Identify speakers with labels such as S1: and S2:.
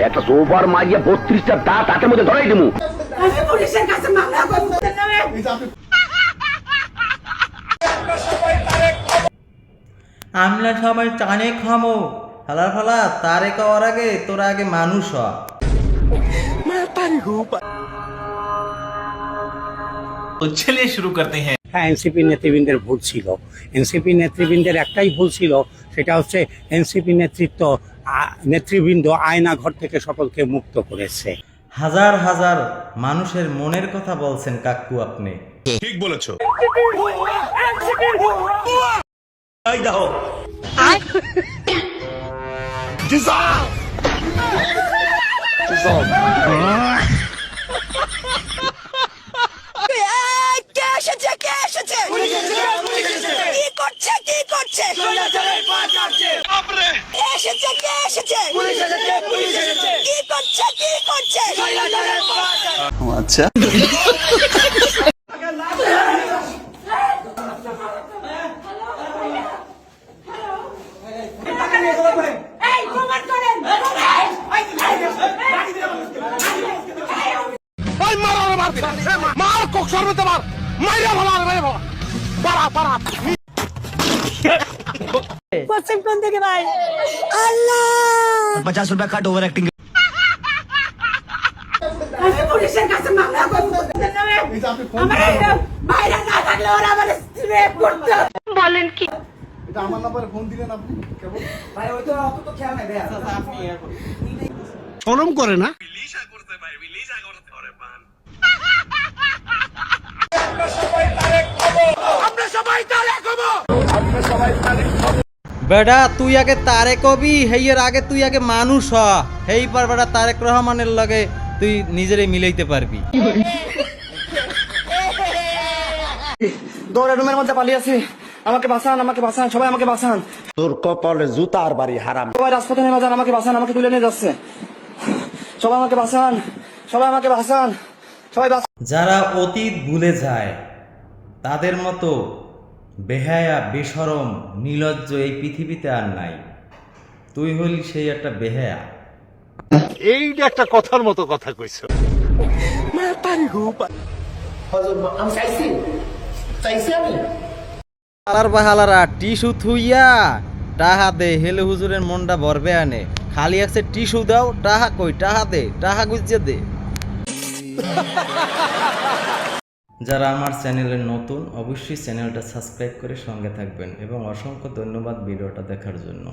S1: একটা সোফার মারিয়া 32টা দাঁত হাতের মধ্যে ধরাই দিমু।
S2: পুলিশের কাছে মামলা করব।
S3: আমরা সবাই টানে খামো হালার ফালা তারে খাওয়ার আগে তোরা আগে মানুষ হ।
S4: तो चलिए शुरू करते हैं।
S5: হ্যাঁ, এনসিপি নেতৃবৃন্দের ভুল ছিল। এনসিপি নেতৃবৃন্দের একটাই ভুল ছিল, সেটা হচ্ছে এনসিপি নেতৃবৃন্দ আয়না ঘর থেকে সকলকে মুক্ত করেছে।
S3: হাজার হাজার মানুষের মনের কথা বলছেন কাকু আপনি।
S6: ঠিক বলেছো।
S7: আচ্ছা,
S2: পশ্চিম কোন দিকে ভাই? আল্লাহ,
S7: 50 रुपया कट ओवर एक्टिंग।
S2: আমি পুলিশের কাছে মামলা করব। আমার বাইরে না থাকলে ওরা আমার রেপ করতে। বলেন কি?
S8: এটা আমার নাম্বারে ফোন দিলেন আপনি কেবল?
S5: ভাই ওই তো অত তো খেয়াল নাই ভাই। আপনি
S8: শরম করে না?
S3: বেটা তুই আগে তারে কবি হেইয়ের আগে তুই আগে মানুষ হ। হেই পার বেটা তারেক রহমানের লগে তুই নিজেরে মিলাইতে পারবি।
S7: দৌড়ে রুমের মধ্যে পালিয়ে আছি, আমাকে বাঁচান, আমাকে বাঁচান, সবাই আমাকে বাঁচান।
S1: তোর কপালে জুতার বাড়ি হারাম।
S7: সবাই রাজপথে নেমে যান, আমাকে বাঁচান, আমাকে তুলে নিয়ে যাচ্ছে। সবাই আমাকে বাঁচান, সবাই আমাকে বাঁচান, সবাই বাঁচান।
S3: যারা অতীত ভুলে যায় তাদের মতো বেহায়া বেশরম নির্লজ্জ এই পৃথিবীতে আর নাই। তুই হলি সেই একটা বেহায়া।
S6: এইটা একটা কথার মতো কথা কইছো।
S3: আলার বাহালারা টিস্যু থুইয়া টাহা দে হেলে হুজুরের মনটা ভরবে আনে। খালি আছে টিস্যু দাও, টাহা কই, টাহা দে, টাহা গুজে দে। যারা আমার চ্যানেলে নতুন অবশ্যই চ্যানেলটা সাবস্ক্রাইব করে সঙ্গে থাকবেন এবং অসংখ্য ধন্যবাদ ভিডিওটা দেখার জন্য।